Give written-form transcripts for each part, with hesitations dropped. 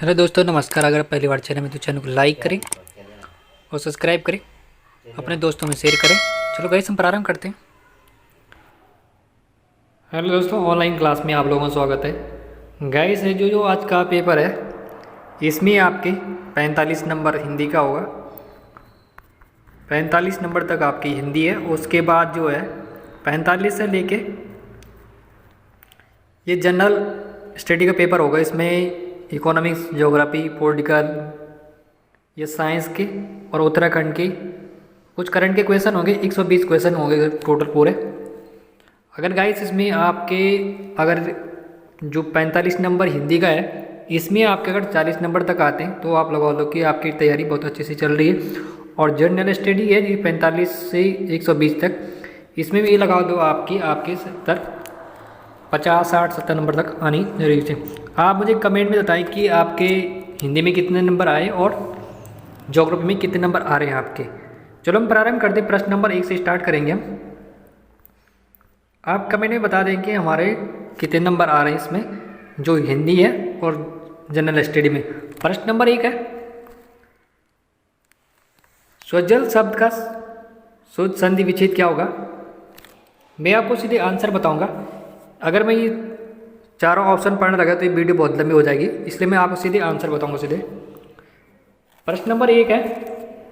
Hello दोस्तों, नमस्कार। अगर पहली बार चैनल में तो चैनल को लाइक करें और सब्सक्राइब करें, अपने दोस्तों में शेयर करें। चलो गाइस, हम प्रारंभ करते हैं। हेलो दोस्तों, ऑनलाइन क्लास में आप लोगों का स्वागत है। गाइस, जो जो आज का पेपर है इसमें आपके 45 नंबर हिंदी का होगा। 45 नंबर तक आपकी हिंदी है। उसके बाद जो है 45 से लेके ये जनरल स्टडी का पेपर होगा। इसमें इकोनॉमिक्स, ज्योग्राफी, पॉलिटिकल, ये साइंस के और उत्तराखंड के कुछ करंट के क्वेश्चन होंगे। 120 क्वेश्चन होंगे टोटल पूरे। अगर गाइस इसमें आपके अगर जो 45 नंबर हिंदी का है, इसमें आपके अगर 40 नंबर तक आते हैं तो आप लगा लो कि आपकी तैयारी बहुत अच्छे से चल रही है। और जनरल स्टडी है ये 45 से 120 तक, इसमें भी ये लगा दो आपके 70, 50, 60, 70 नंबर तक आनी जरूरी है। आप मुझे कमेंट में बताएं कि आपके हिंदी में कितने नंबर आए और ज्योग्राफी में कितने नंबर आ रहे हैं आपके। चलो हम प्रारंभ करते हैं। प्रश्न नंबर 1 से स्टार्ट करेंगे हम। आप कमेंट में बता दें कि हमारे कितने नंबर आ रहे हैं इसमें जो हिंदी है और जनरल स्टडी में। प्रश्न नंबर 1 है, स्वजल शब्द का शुद्ध संधि विच्छेद क्या होगा। मैं आपको सीधे आंसर बताऊंगा। अगर मैं ये चारों ऑप्शन पढ़ने लगा तो ये वीडियो बहुत लंबी हो जाएगी, इसलिए मैं आपको सीधे आंसर बताऊंगा सीधे। प्रश्न नंबर 1 है,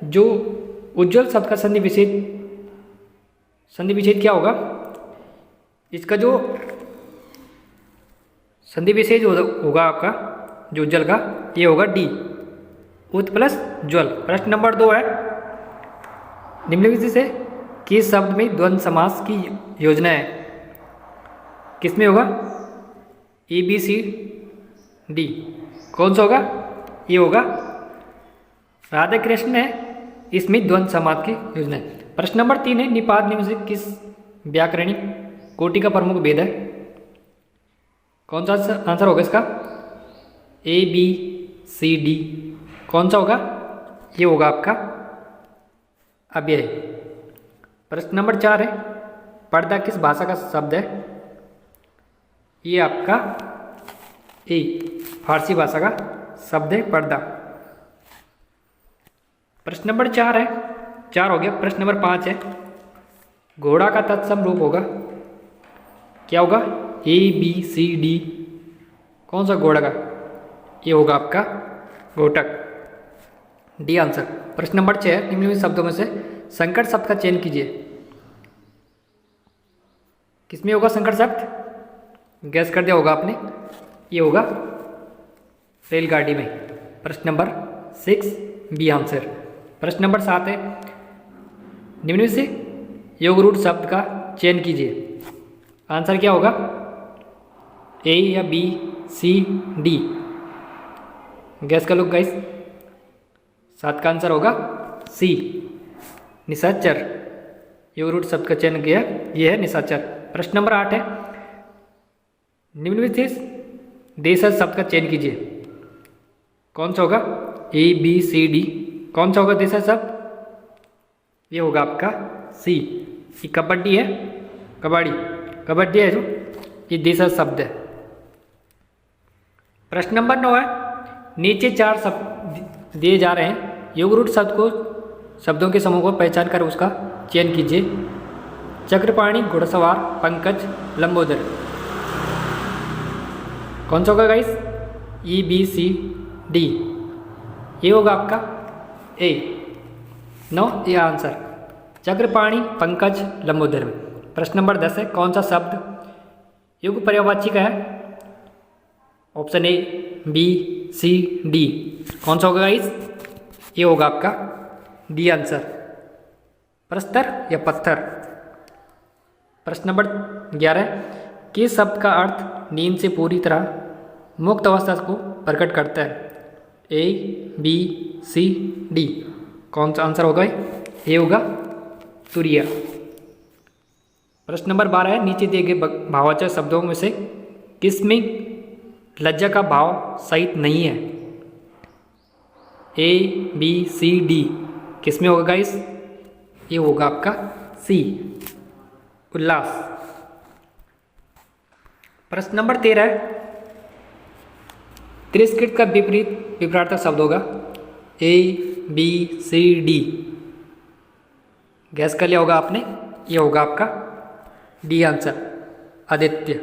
जो उज्ज्वल शब्द का संधि विच्छेद क्या होगा। इसका जो संधि विच्छेद होगा आपका जो उज्ज्वल का, ये होगा डी, उत प्लस ज्वल। प्रश्न नंबर 2 है, निम्नलिखित से किस शब्द में द्वंद्व समास की योजना है। किसमें होगा, ए बी सी डी, कौन सा होगा, ये होगा राधा कृष्ण है, इसमें द्वंद्व समास की योजना है। प्रश्न नंबर 3 है, निपात निम्न से किस व्याकरणिक कोटि का प्रमुख भेद है। कौन सा आंसर होगा इसका, ए बी सी डी, कौन सा होगा, ये होगा आपका अव्यय। प्रश्न नंबर 4 है, पर्दा किस भाषा का शब्द है। ये आपका ए, फारसी भाषा का शब्द है पर्दा। प्रश्न नंबर 4 है, 4 हो गया। प्रश्न नंबर 5 है, घोड़ा का तत्सम रूप होगा, क्या होगा, ए बी सी डी, कौन सा घोड़ा का, ये होगा आपका घोटक, डी आंसर। प्रश्न नंबर 6 है, निम्नलिखित शब्दों में से संकट शब्द का चयन कीजिए। किसमें होगा संकट शब्द, गैस कर दिया होगा आपने, ये होगा रेलगाड़ी में। प्रश्न नंबर 6 बी आंसर। प्रश्न नंबर 7 है, निम्नलिखित से योग रूट शब्द का चयन कीजिए। आंसर क्या होगा, ए या बी सी डी, गैस कर लो गाइस। 7 का आंसर होगा सी, निशाचर। योग रूट शब्द का चयन किया, ये है निशाचर। प्रश्न नंबर 8 है, निम्नलिखित से देशज शब्द का चयन कीजिए। कौन सा होगा, ए बी सी डी, कौन सा होगा देशज शब्द, ये होगा आपका सी। ये कबड्डी है, कबड्डी है जो, ये देशज शब्द है। प्रश्न नंबर 9 है, नीचे 4 शब्द दिए जा रहे हैं, योग रूट शब्दों के समूह को पहचान कर उसका चयन कीजिए। चक्रपाणी, घुड़सवार, पंकज, लंबोदर, कौन सा होगा guys, E B C D, ये होगा आपका ए, 9 ये आंसर, चक्रपाणी, पंकज, लंबोदर में। प्रश्न नंबर 10 है, कौन सा शब्द युग पर्यायवाची का है। Option A B C D, कौन सा होगा गाइस, ये होगा आपका डी आंसर, प्रस्तर या पत्थर। प्रश्न नंबर 11 है, किस शब्द का अर्थ नींद से पूरी तरह मुक्त अवस्था को प्रकट करता है। ए बी सी डी, कौन सा आंसर होगा, ये होगा तुरिया। प्रश्न नंबर 12 है, नीचे दिए गए भाववाचक शब्दों में से किसमें लज्जा का भाव सहित नहीं है। ए बी सी डी, किसमें होगा गाइस, ये होगा आपका सी, उल्लास। प्रश्न नंबर 13 है, तिरस्कृत का विपरीतार्थक शब्द होगा A B C D. Guess कर लिया होगा आपने, ये होगा आपका डी आंसर, आदित्य।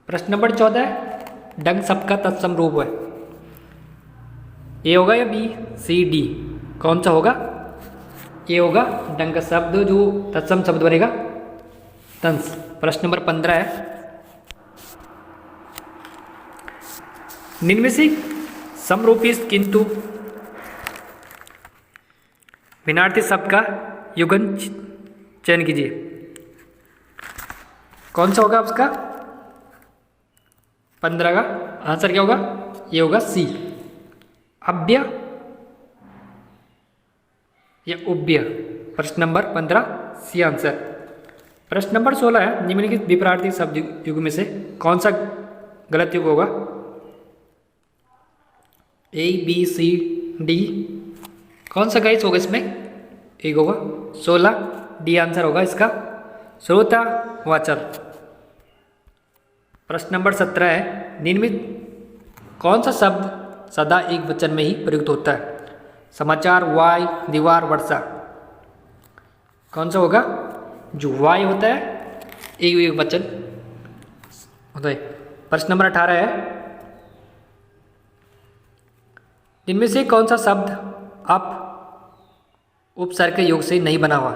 प्रश्न नंबर 14 है, डंग शब्द का तत्सम रूप है। ए होगा या बी सी डी, कौन सा होगा? ये होगा डंग शब्द, जो तत्सम शब्द बनेगा तंस। प्रश्न नंबर 15 है, निम्न में से समरूपी किंतु भिन्नार्थी शब्द का युगन चयन कीजिए। कौन सा होगा उसका? 15 का आंसर क्या होगा? ये होगा सी, अव्य या उव्य। प्रश्न नंबर 15 सी आंसर। प्रश्न नंबर 16 है, निम्नलिखित विपरीत शब्द युग में से कौन सा गलत युग होगा? ए बी सी डी, कौन सा गाइस होगा इसमें? एक होगा 16, डी आंसर होगा इसका, श्रोता वाचक। प्रश्न नंबर 17 है, निम्नलिखित कौन सा शब्द सदा एक वचन में ही प्रयुक्त होता है? समाचार, वाय, दीवार, वर्षा। कौन सा होगा? जो वाय होता है एक वचन होता है। प्रश्न नंबर 18 है, इनमें से कौन सा शब्द अप उपसर्ग के योग से नहीं बना हुआ?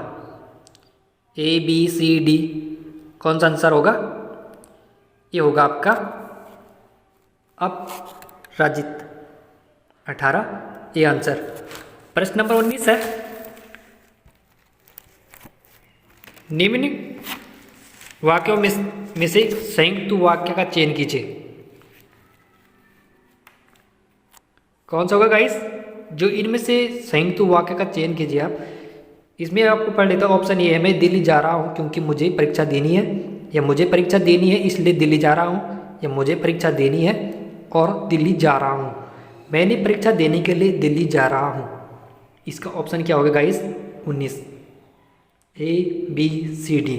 ए बी सी डी, कौन सा आंसर होगा? ये होगा आपका अपराजित, 18 ये आंसर। प्रश्न नंबर 19 है, निम्न वाक्यों में से संयुक्त वाक्य का चयन कीजिए। कौन सा होगा गाइस? जो इनमें से संयुक्त वाक्य का चयन कीजिए आप। इसमें आपको पढ़ लेता हूँ। ऑप्शन ए है, मैं दिल्ली जा रहा हूँ क्योंकि मुझे परीक्षा देनी है, या मुझे परीक्षा देनी है इसलिए दिल्ली जा रहा हूँ, या मुझे परीक्षा देनी है और दिल्ली जा रहा हूँ, मैंने परीक्षा देने के लिए दिल्ली जा रहा हूँ। इसका ऑप्शन क्या होगा guys? 19, A B C D.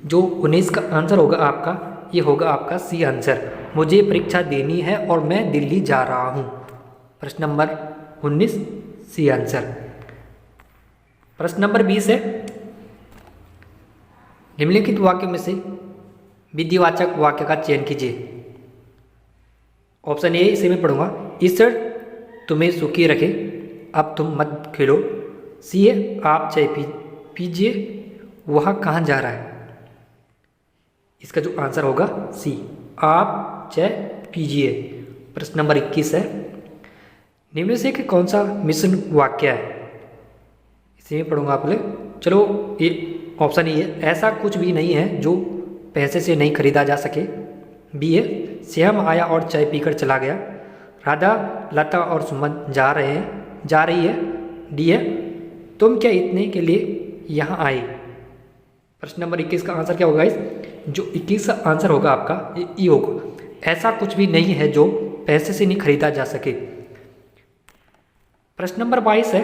जो 19 का आंसर होगा आपका, ये होगा आपका सी आंसर, मुझे परीक्षा देनी है और मैं दिल्ली जा रहा हूँ। प्रश्न नंबर 19 सी आंसर। प्रश्न नंबर 20 है, निम्नलिखित वाक्य में से विधिवाचक वाक्य का चयन कीजिए। ऑप्शन ए इसे मैं पढ़ूंगा, ईश्वर तुम्हें सुखी रखे, अब तुम मत खेलो। सी है, आप चाय पीजिए, वह कहाँ जा रहा है? इसका जो आंसर होगा सी, आप चाय पीजिए। प्रश्न नंबर 21 है, निम्न से कि कौन सा मिश्रण वाक्य है? इसे मैं पढ़ूंगा आप लोग। चलो ये ऑप्शन ए है, ऐसा कुछ भी नहीं है जो पैसे से नहीं खरीदा जा सके। बी है, श्याम आया और चाय पीकर चला गया। राधा, लता और सुमन जा रही है। डी है, तुम क्या इतने के लिए यहाँ आए? प्रश्न नंबर 21 का आंसर क्या होगा इस? जो 21 का आंसर होगा आपका ई होगा, ऐसा कुछ भी नहीं है जो पैसे से नहीं खरीदा जा सके। प्रश्न नंबर 22 है,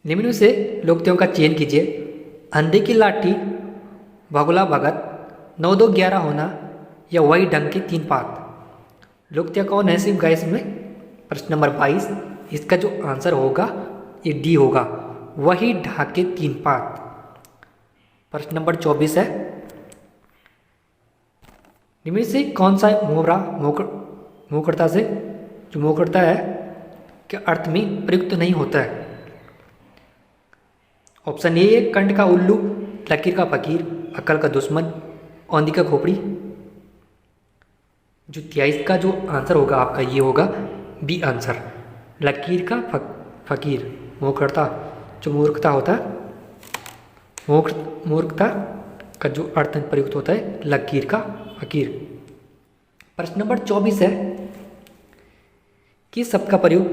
निम्न से लोकतियों का चयन कीजिए। अंधे की लाठी, भगुला भगत, 9 2 11 होना, या वही ढंग के 3 पात। लोकतिया कौन है सिर्फ गाइस में? प्रश्न नंबर 22, इसका जो आंसर होगा ये डी होगा, वही ढंग के 3 पात। प्रश्न नंबर 24 है, निम्न से कौन सा मुहावरा मोकड़ता से जो मोकड़ता है के अर्थ में प्रयुक्त नहीं होता है? ऑप्शन ए है, कंठ का उल्लू, लकीर का फकीर, अकल का दुश्मन, औंधी का खोपड़ी। जो 23 का जो आंसर होगा आपका ये होगा बी आंसर, लकीर का फकीर। मूर्खता जो मूर्खता होता है, मूर्खता का जो अर्थ प्रयुक्त होता है लकीर का फकीर। प्रश्न नंबर 24 है, किस शब्द का प्रयोग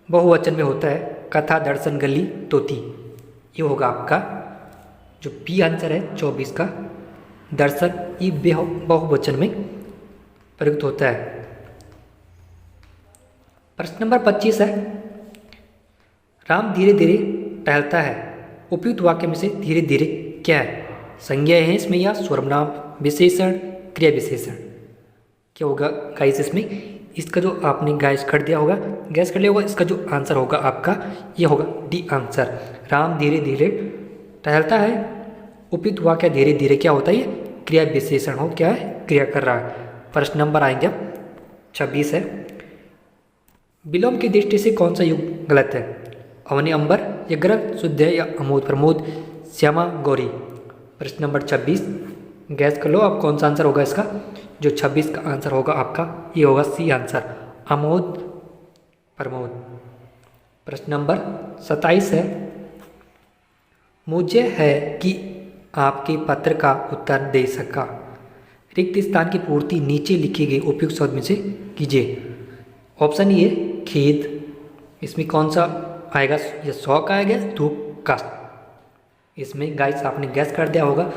बहुवचन में होता है? कथा, दर्शन, गली, तोती। ये होगा आपका जो बी आंसर है 24 का, दर्शन। ये बहुवचन में प्रयुक्त होता है। प्रश्न नंबर 25 है, राम धीरे धीरे टहलता है, उपयुक्त वाक्य में से धीरे धीरे क्या है? संज्ञा है इसमें या सर्वनाम, विशेषण, क्रिया विशेषण? क्या होगा गाइस इसमें? इसका जो आपने गैस कर दिया होगा, इसका जो आंसर होगा आपका ये होगा डी आंसर। राम धीरे धीरे टहलता है। उपयुक्त वाक्य धीरे धीरे क्या होता है? ये क्रिया विशेषण हो, क्या है? क्रिया कर रहा है। प्रश्न नंबर आएंगे 26 है। विलोम की दृष्टि से कौन सा युग गलत है? अवनी अंबर या ग्रह शुद्ध है या अमोद प्रमोद श्यामा गौरी? प्रश्न नंबर 26 गैस कर लो आप कौन सा आंसर होगा इसका। जो 26 का आंसर होगा आपका ये होगा सी आंसर, अमोद प्रमोद। प्रश्न नंबर 27 है। मुझे है कि आपके पत्र का उत्तर दे सका। रिक्त स्थान की पूर्ति नीचे लिखे गए उपयुक्त शब्द में से कीजिए। ऑप्शन ए खेद, इसमें कौन सा आएगा? ये शौक आएगा, दुख, कष्ट। इसमें गाइस आपने गैस कर दिया होगा,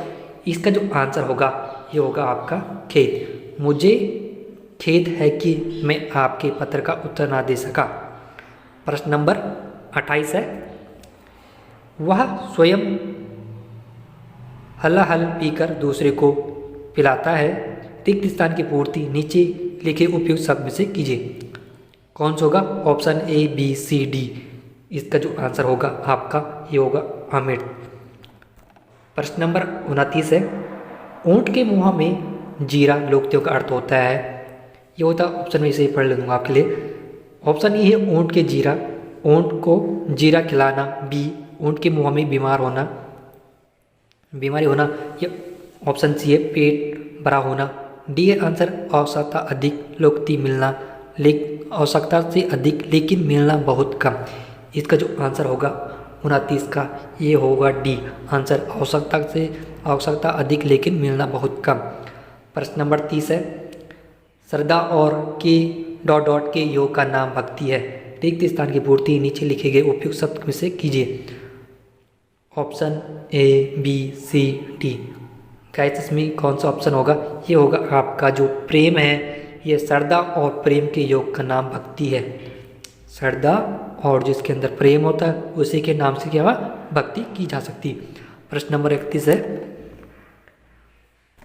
इसका जो आंसर होगा ये होगा आपका खेद। मुझे खेद है कि मैं आपके पत्र का उत्तर ना दे सका। प्रश्न नंबर 28 है। वह स्वयं हलाहल पीकर दूसरे को पिलाता है। रिक्त स्थान की पूर्ति नीचे लिखे उपयुक्त शब्द में से कीजिए। कौन सा होगा? Option A, B, C, D. इसका जो आंसर होगा आपका ये होगा अमृत। प्रश्न नंबर 29 है। ऊंट के मुंह में जीरा लोकतियों का अर्थ होता है। ये होता ऑप्शन में से ही पढ़ लूँगा आपके लिए। ऑप्शन ए है ऊंट के जीरा, ऊंट को जीरा खिलाना। बी, ऊंट के मुंह में बीमारी होना। ये ऑप्शन सी है पेट बड़ा होना। डी है आंसर आवश्यकता अधिक लोकती मिलना, आवश्यकता से अधिक लेकिन मिलना बहुत कम। इसका जो आंसर होगा 29 का ये होगा डी आंसर, आवश्यकता अधिक लेकिन मिलना बहुत कम। प्रश्न नंबर 30 है। श्रद्धा और के डॉट के योग का नाम भक्ति है। रिक्त स्थान की पूर्ति नीचे लिखे गए उपयुक्त शब्द में से कीजिए। Option A, B, C, D. Guys इसमें कौन सा ऑप्शन होगा? ये होगा आपका जो प्रेम है, ये श्रद्धा और प्रेम के योग का नाम भक्ति है। श्रद्धा और जिसके अंदर प्रेम होता है उसी के नाम से क्या हुआ? भक्ति की जा सकती। प्रश्न नंबर 31 है।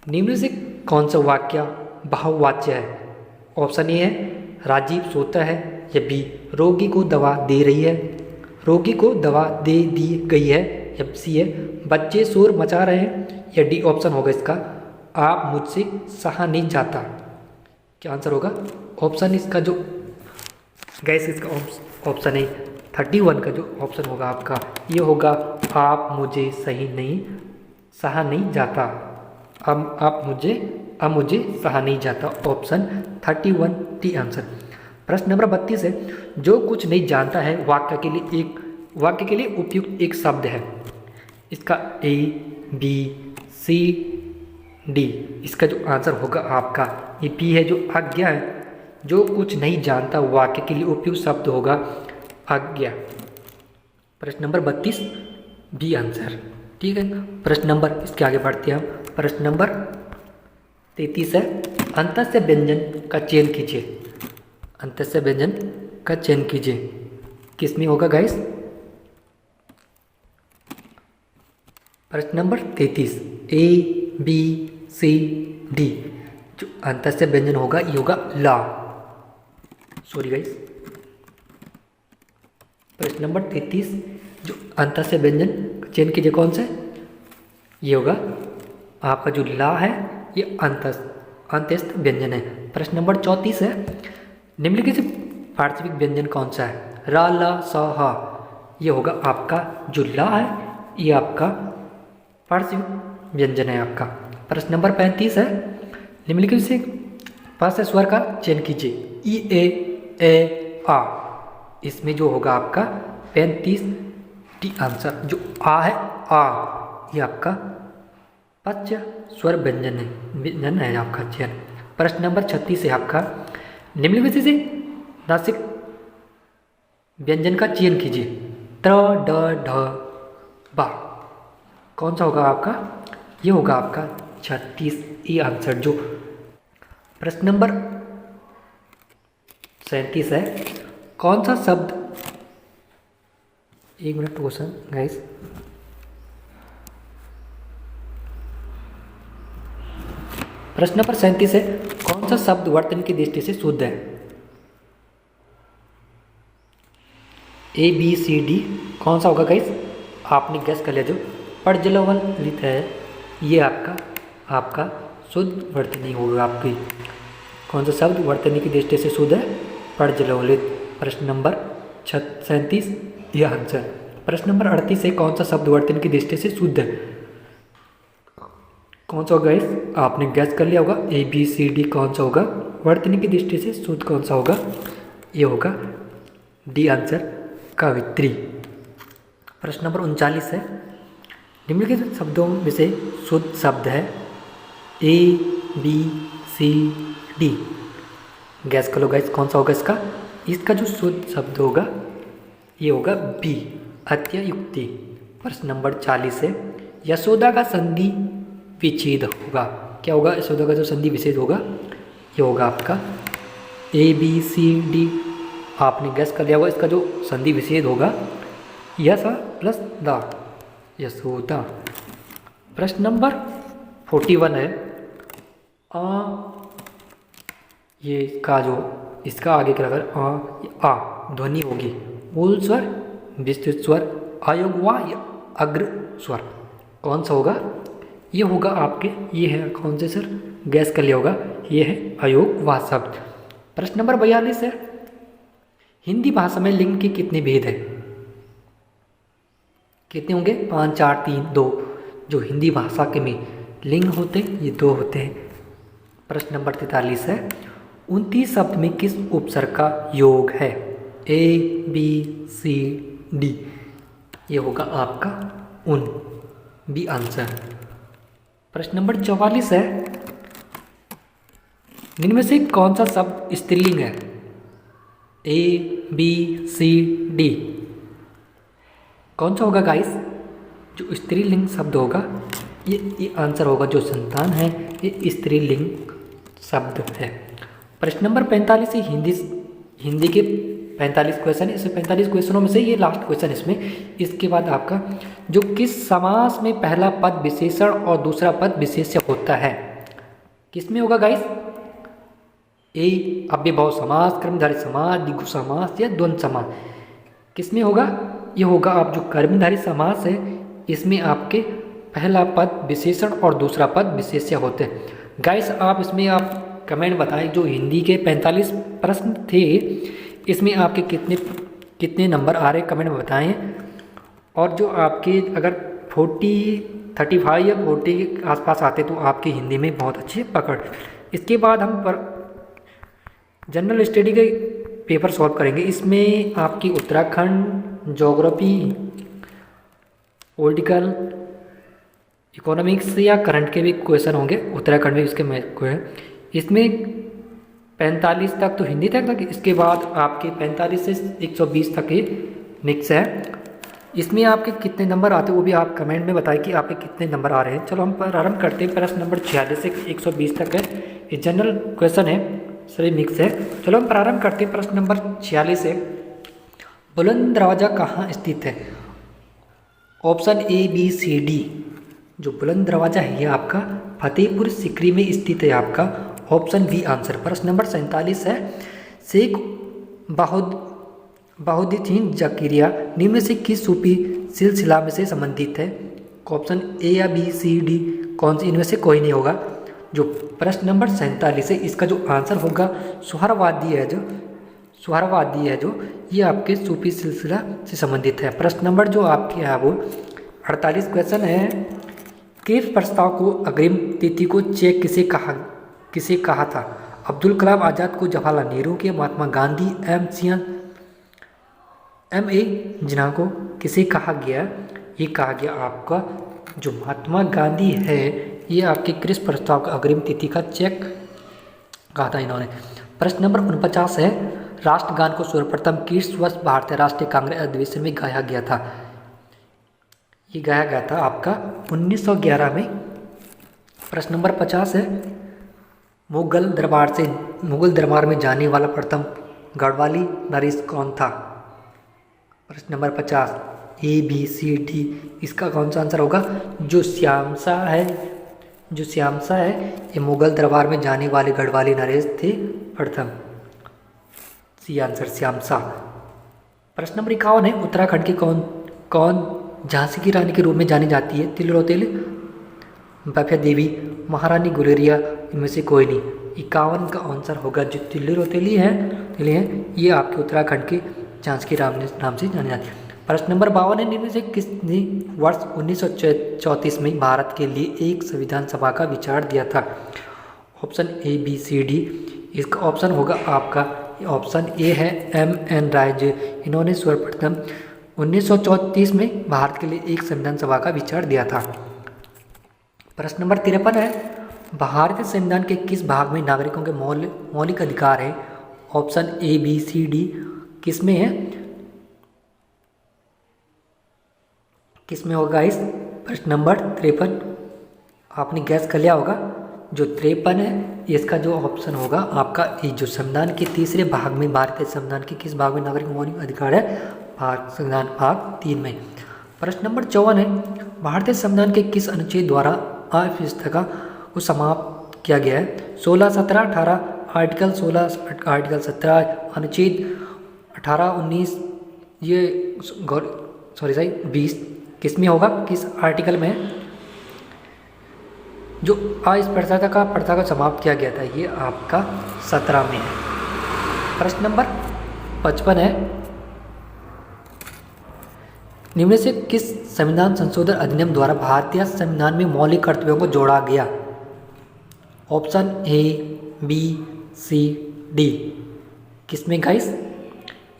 निम्न से कौन सा वाक्य बहुवाच्य है? ऑप्शन ए है राजीव सोता है, या बी रोगी को दवा दे रही है, रोगी को दवा दे दी गई है, या सी है बच्चे शोर मचा रहे हैं, या डी ऑप्शन होगा इसका आप मुझसे सहा नहीं जाता। क्या आंसर होगा? ऑप्शन इसका जो गैस इसका ऑप्शन है 31 का जो ऑप्शन होगा आपका ये होगा आप मुझे सहा नहीं जाता। अब मुझे सहा नहीं जाता। Option 31 D answer. प्रश्न नंबर 32 है। जो कुछ नहीं जानता है वाक्य के लिए उपयुक्त एक शब्द है। इसका ए, बी, सी, डी। इसका जो आंसर होगा आपका ये बी है जो आज्ञा है। जो कुछ नहीं जानता वाक्य के लिए उपयुक्त शब्द होगा आज्ञा। प्रश्न नंबर 32 बी आंसर। ठीक है। प्रश्न नंबर इसके आगे बढ़ते हैं हम। प्रश्न नंबर 33 है। अंतस्य व्यंजन का चयन कीजिए। अंतस्य व्यंजन का चयन कीजिए। किसमें होगा गाइस? प्रश्न number 33 A, B, C, D. जो अंतस्य व्यंजन होगा ये होगा ला। Sorry guys. प्रश्न नंबर 33 जो अंतस्य व्यंजन चयन कीजिए कौन सा? ये होगा आपका जो ला है ये अंत्यस्थ व्यंजन है। प्रश्न नंबर 34 है। निम्नलिखित से पार्थिविक व्यंजन कौन सा है? रा, ला, सा, हा। ये होगा आपका जो ला है ये आपका पार्थिविक व्यंजन है आपका। प्रश्न नंबर 35 है। निम्नलिखित से पास स्वर का चयन कीजिए। ई, ए, आ। इसमें जो होगा आपका 35 डी आंसर। जो आ है आ ये आपका पच्च स्वर व्यंजन है आपका चयन। प्रश्न नंबर 36 है आपका। निम्नलिखित से नासिक व्यंजन का चयन कीजिए। त्र, ड, ढ, बा। कौन सा होगा आपका? ये होगा आपका 36 ई आंसर। जो प्रश्न नंबर 37 है। कौन सा शब्द, एक मिनट क्वेश्चन गाइस, प्रश्न नंबर 37 है, कौन सा शब्द वर्तनी की दृष्टि से शुद्ध है? ABCD कौन सा होगा गाइस? आपने गैस कर लिया। जो पर्जलवलित है ये आपका शुद्ध वर्तनी होगा आपकी। कौन सा शब्द वर्तनी की दृष्टि से शुद्ध है? पर्जलवलित। प्रश्न नंबर 37 यह आंसर। प्रश्न नंबर 38 है, कौन सा शब्द वर्तनी की दृष्टि से शुद्ध है? कौन सा होगा गाइस? आपने गैस कर लिया होगा। ABCD कौन सा होगा वर्तनी की दृष्टि से शुद्ध? कौन सा होगा? ये होगा डी आंसर, कवित्री। प्रश्न नंबर 39 है, निम्नलिखित शब्दों में से शुद्ध शब्द है ABCD। गैस कर लो गाइस, कौन सा होगा इसका? इसका जो शुद्ध शब्द होगा ये होगा बी, अत्यायुक्ति। प्रश्न नंबर 40 है, यशोदा का संधि विच्छेद होगा। क्या होगा? यशोदा का जो संधि विच्छेद होगा ये होगा आपका ABCD। आपने गैस कर लिया होगा। इसका जो संधि विच्छेद होगा यस प्लस द, यशोदा। प्रश्न नंबर 41 है, ये इसका आगे क्या अगर आ ध्वनि होगी मूल स्वर, विस्तृत स्वर, अयोगवा या अग्र स्वर। कौन सा होगा? ये होगा आपके, ये है कौन से सर? गैस कर लिया होगा, ये है अयोगवा शब्द। प्रश्न नंबर 42 है, हिंदी भाषा में लिंग के कितने भेद है? कितने होंगे? 5 4 3 2। जो हिंदी भाषा के में लिंग होते हैं ये 2 होते हैं। प्रश्न नंबर 43 है, 29 शब्द में किस उपसर्ग का योग है? ABCD। ये होगा आपका उन, बी आंसर। प्रश्न नंबर 44 है, इनमें से कौन सा शब्द स्त्रीलिंग है? ABCD। कौन सा होगा गाइस? जो स्त्रीलिंग शब्द होगा ये आंसर होगा। जो संतान है ये स्त्रीलिंग शब्द है। प्रश्न नंबर 45 हिंदी के 45 क्वेश्चन है। इस 45 क्वेश्चनों में से ये लास्ट क्वेश्चन इसमें। इसके बाद आपका जो किस समास में पहला पद विशेषण और दूसरा पद विशेष्य होता है? किसमें होगा गाइस? ए अव्ययभाव समास, कर्मधारय समास, द्विगु समास या द्वंद्व समास। किसमें होगा? ये होगा आप जो कर्मधारय समास है इसमें आपके पहला पद विशेषण और दूसरा पद विशेष्य होते हैं। गाइस आप इसमें आप कमेंट बताएं, जो हिंदी के 45 प्रश्न थे इसमें आपके कितने नंबर आ रहे कमेंट में बताएं। और जो आपके अगर 35 या 40 के आसपास आते तो आपकी हिंदी में बहुत अच्छी पकड़। इसके बाद हम जनरल स्टडी के पेपर सॉल्व करेंगे। इसमें आपकी उत्तराखंड, ज्योग्राफी, पॉलिटिकल, इकोनॉमिक्स या करंट के भी क्वेश्चन होंगे। उत्तराखंड में इसके इसमें 45 तक तो हिंदी तक इसके बाद आपके 45 से 120 तक ये मिक्स है। इसमें आपके कितने नंबर आते हैं वो भी आप कमेंट में बताएं कि आपके कितने नंबर आ रहे हैं। चलो हम प्रारंभ करते हैं। प्रश्न नंबर 46 से 120 तक है, ये जनरल क्वेश्चन है, सभी मिक्स है। चलो हम प्रारंभ करते हैं। प्रश्न नंबर 46 है, बुलंद दरवाज़ा कहाँ स्थित है? Option ABCD। जो बुलंद दरवाज़ा है ये आपका फतेहपुर सीकरी में स्थित है आपका, ऑप्शन बी आंसर। प्रश्न नंबर 47 है, शेख बहाउद्दीन ज़करिया निम्न से किस सूफी सिलसिला में से संबंधित है? ऑप्शन ए या BCD कौन सी इनमें से कोई नहीं होगा। जो प्रश्न नंबर 47 है इसका जो आंसर होगा सुहरावादी है जो ये आपके सूफी सिलसिला से संबंधित है। प्रश्न नंबर जो आपके है वो 48 क्वेश्चन है, किस प्रस्ताव को अग्रिम तिथि को चेक किसे कहा था? अब्दुल कलाम आज़ाद को, जवाहरलाल नेहरू के, महात्मा गांधी, M.A. जिन्ना को किसे कहा गया? ये कहा गया आपका जो महात्मा गांधी है ये आपके किस प्रस्ताव का अग्रिम तिथि का चेक कहा था इन्होंने। प्रश्न नंबर 49 है, राष्ट्रगान को सर्वप्रथम किस वर्ष भारतीय राष्ट्रीय कांग्रेस अधिवेशन में गाया गया था? ये गाया गया था आपका 1911 में। प्रश्न नंबर 50 है, मुगल दरबार में जाने वाला प्रथम गढ़वाली नरेश कौन था? प्रश्न नंबर 50 ABCD इसका कौन सा आंसर होगा? जो श्याम शाह है जो श्यामसा है ये मुगल दरबार में जाने वाले गढ़वाली नरेश थे प्रथम। सी आंसर श्यामसा। प्रश्न नंबर 51 है, उत्तराखंड की कौन झांसी की रानी के रूप में जानी जाती है? तिलरोतेल, बफिया देवी, महारानी गुलेरिया, इनमें से कोई नहीं। 51 का आंसर होगा जो तिलरोतेली है ये आपके उत्तराखंड के झांसी की रानी नाम से जानी जाती है। प्रश्न नंबर 52 है, इनमें से किसने वर्ष 1934 में भारत के लिए एक संविधान सभा का विचार दिया था? Option A, B, C, D. इसका ऑप्शन होगा आपका ऑप्शन ए है M.N. राय। इन्होंने सर्वप्रथम 1934 में भारत के लिए एक संविधान सभा का विचार दिया था। प्रश्न नंबर 53 है, भारतीय संविधान के किस भाग में नागरिकों के मौलिक अधिकार है? Option A, B, C, D. किसमें है? किसमें होगा इस? प्रश्न नंबर 53 आपने गैस कर लिया होगा। जो 53 है इसका जो ऑप्शन होगा आपका ए। जो संविधान के तीसरे भाग में, भारतीय संविधान के किस भाग में नागरिक मौलिक अधिकार है? संविधान भाग 3 में। प्रश्न नंबर 54 है, भारतीय संविधान के किस अनुच्छेद द्वारा अव्यवस्था को समाप्त किया गया है? 16, 17, 18, आर्टिकल 16, आर्टिकल 17, अनुच्छेद 18, 19, ये 20 किस में होगा? किस आर्टिकल में जो अस्पृश्यता का प्रथा को समाप्त किया गया था? ये आपका 17 में है। प्रश्न नंबर 55 है, निम्न से किस संविधान संशोधन अधिनियम द्वारा भारतीय संविधान में मौलिक कर्तव्यों को जोड़ा गया? Option A, B, C, D. किसमें गाइस?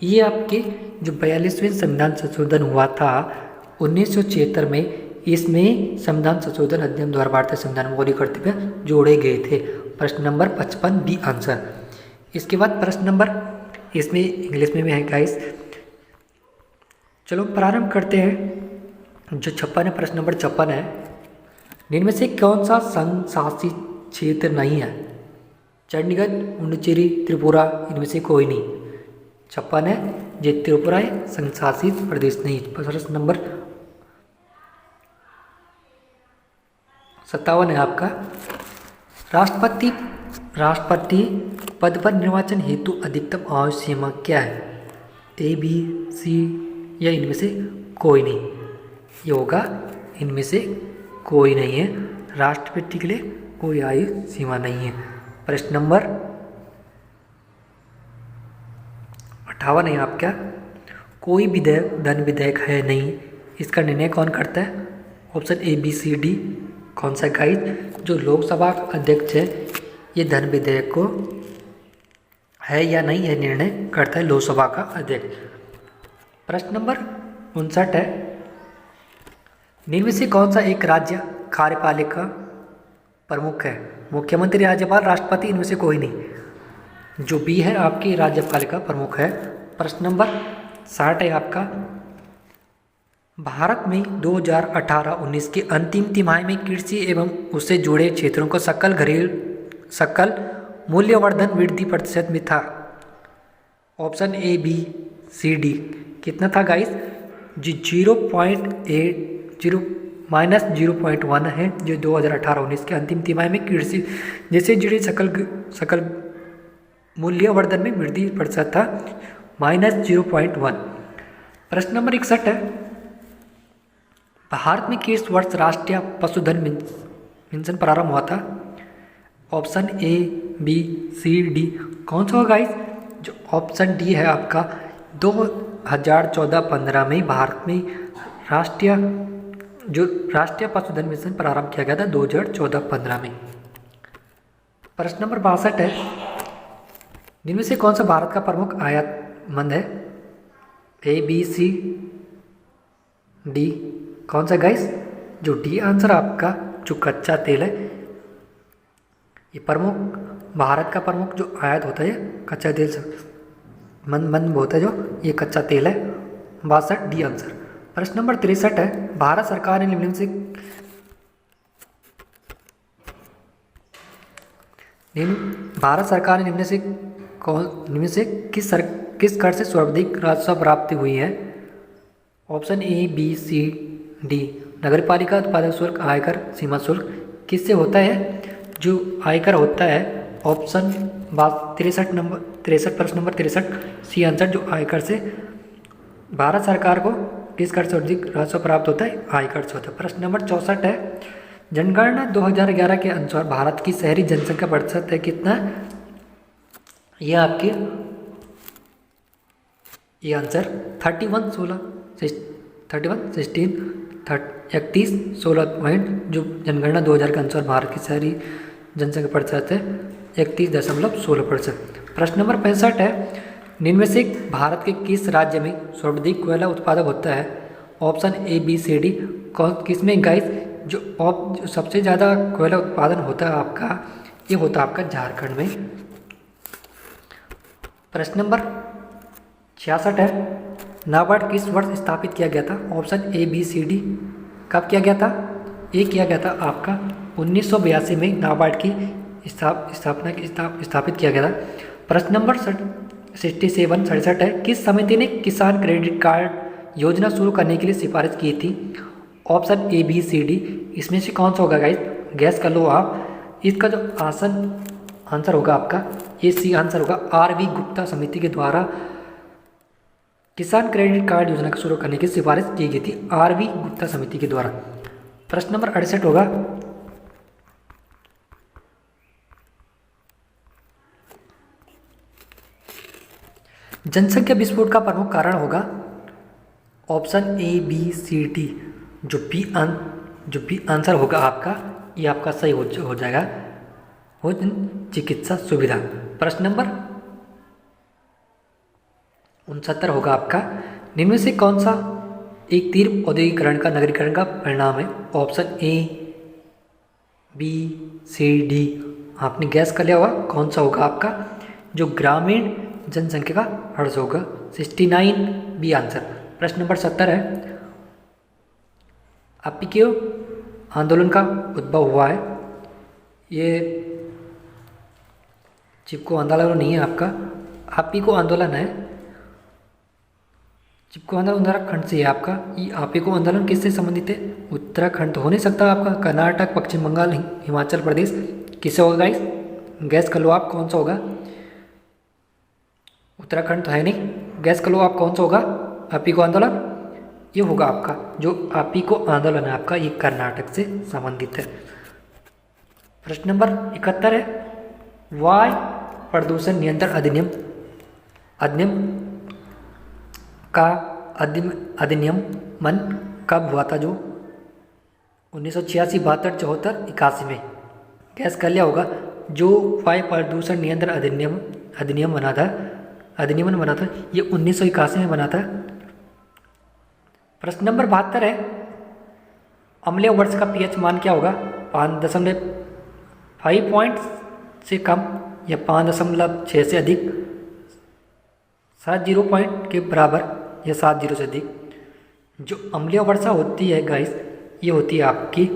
ये आपके जो 42वें संविधान संशोधन हुआ था 1976 में, इसमें संविधान संशोधन अधिनियम द्वारा भारतीय संविधान में मौलिक कर्तव्य जोड़े गए थे। प्रश्न नंबर 55 बी आंसर। इसके बाद प्रश्न नंबर, इसमें इंग्लिश में भी है गाइस। चलो प्रारंभ करते हैं। जो 56 है, प्रश्न नंबर 56 है, इनमें से कौन सा संघ शासित क्षेत्र नहीं है? चंडीगढ़, पुडुचेरी, त्रिपुरा, इनमें से कोई नहीं। 56 है, जो त्रिपुरा है संघ शासित प्रदेश नहीं। प्रश्न नंबर 57 है आपका, राष्ट्रपति पद पर निर्वाचन हेतु अधिकतम आयु सीमा क्या है? ए, बी, सी या इनमें से कोई नहीं। ये होगा इनमें से कोई नहीं है। राष्ट्रपति के लिए कोई आयु सीमा नहीं है। प्रश्न नंबर 58 है आपका, कोई विधेयक धन विधेयक है नहीं, इसका निर्णय कौन करता है? Option A, B, C, D. कौन सा गाइस? जो लोकसभा अध्यक्ष है ये धन विधेयक को है या नहीं है निर्णय करता है लोकसभा का अध्यक्ष। प्रश्न नंबर 59 है, निम्न में से कौन सा एक राज्य कार्यपालिका प्रमुख है? मुख्यमंत्री, राज्यपाल, राष्ट्रपति, इनमें से कोई नहीं। जो बी है आपकी राज्यपालिका प्रमुख है। प्रश्न नंबर 60 है आपका, भारत में 2018-19 के अंतिम तिमाही में कृषि एवं उससे जुड़े क्षेत्रों को सकल मूल्यवर्धन वृद्धि प्रतिशत में था? Option A, B, C, D. कितना था गाइस? जी 0.1 है, जो 2018-19 के अंतिम तिमाही में कृषि जैसे जुड़े सकल मूल्यवर्धन में वृद्धि प्रतिशत था -0.1। प्रश्न नंबर 61 है, भारत में किस वर्ष राष्ट्रीय पशुधन मिशन प्रारंभ हुआ था? Option A, B, C, D. कौन सा होगा गाइस? जो ऑप्शन डी है आपका 2014-15 में भारत में राष्ट्रीय पशुधन मिशन प्रारंभ किया गया था 2014-15 में। प्रश्न नंबर 62 है, इनमें से कौन सा भारत का प्रमुख आयातमंद है? ए, बी, सी, डी। कौन सा गाइस? जो डी आंसर आपका जो कच्चा तेल है, ये प्रमुख भारत का प्रमुख जो आयात होता है कच्चा तेल मंद होता है, जो ये कच्चा तेल है। 62 डी आंसर। प्रश्न नंबर 63 है, भारत सरकार ने निम्न से किस कर से सर्वाधिक राजस्व प्राप्ति हुई है? Option A, B, C, D. नगरपालिका, उत्पादक शुल्क, आयकर, सीमा शुल्क, किससे होता है? जो आयकर होता है ऑप्शन 63 प्रश्न नंबर 63 सी आंसर, जो आयकर से भारत सरकार को किस कर से अधिक राजस्व प्राप्त होता है? आयकर से होता है। प्रश्न नंबर 64 है, जनगणना 2011 के अनुसार भारत की शहरी जनसंख्या प्रतिशत है कितना? ये आपके ये आंसर 31 16 पॉइंट, जो जनगणना 2000 के अनुसार भारत की शहरी जनसंख्या प्रतिशत है 31.16%। प्रश्न नंबर 65 है, निम्न से भारत के किस राज्य में सर्वाधिक कोयला उत्पादक होता है? Option A B C D. किसमें गाइस जो सबसे ज़्यादा कोयला उत्पादन होता है आपका, ये होता है आपका झारखंड में। प्रश्न नंबर 66 है, नाबार्ड किस वर्ष स्थापित किया गया था? Option A B C D. कब किया गया था? ये किया गया था आपका 1982 में नाबार्ड की स्थापित किया गया था। प्रश्न नंबर 67 है, किस समिति ने किसान क्रेडिट कार्ड योजना शुरू करने के लिए सिफारिश की थी? Option A B C D. इसमें से कौन सा होगा गाइस? गैस कर लो आप। इसका जो आंसर होगा आपका ये सी आंसर होगा, आर वी गुप्ता समिति के द्वारा किसान क्रेडिट कार्ड योजना को शुरू करने की सिफारिश की गई थी, आर वी गुप्ता समिति के द्वारा। प्रश्न नंबर 68 होगा, जनसंख्या विस्फोट का प्रमुख कारण होगा? Option A B C D. जो बी आंसर होगा आपका, ये आपका सही हो जाएगा, हो चिकित्सा सुविधा। प्रश्न नंबर 69 होगा आपका, निम्न से कौन सा एक तीव्र औद्योगिकरण का नगरीकरण का परिणाम है? Option A B C D. आपने गैस कर लिया होगा कौन सा होगा आपका? जो ग्रामीण जनसंख्या का हर्ष होगा, 69 बी आंसर। प्रश्न नंबर 70 है, आपीक्यू आंदोलन का उद्भव हुआ है? ये चिपको आंदोलन नहीं है आपका, आपीको आंदोलन है। चिपको आंदोलन उत्तराखंड से है आपका। ये आपीको आंदोलन किससे संबंधित है? उत्तराखंड तो हो नहीं सकता आपका, कर्नाटक, पश्चिम बंगाल, हिमाचल प्रदेश। किससे होगा गाइस? गैस कर लो आप कौन सा होगा? उत्तराखंड तो है नहीं, गैस कर लो आप कौन सा होगा? आपीको आंदोलन ये होगा आपका। जो आपीको आंदोलन है आपका, ये कर्नाटक से संबंधित है। प्रश्न नंबर 71 है, वायु प्रदूषण नियंत्रण अधिनियमन कब हुआ था? जो 1986, 72, 74, 81 में। गैस कर लिया होगा। जो वायु प्रदूषण नियंत्रण अधिनियम बना था, ये 1981 में बना था। प्रश्न नंबर 72 है, अम्लीय वर्ष का पीएच मान क्या होगा? 5.5 पॉइंट से कम या 5.6 से अधिक, 70 पॉइंट के बराबर या 70 से अधिक। जो अम्लीय वर्षा होती है गाइस, ये होती है आपकी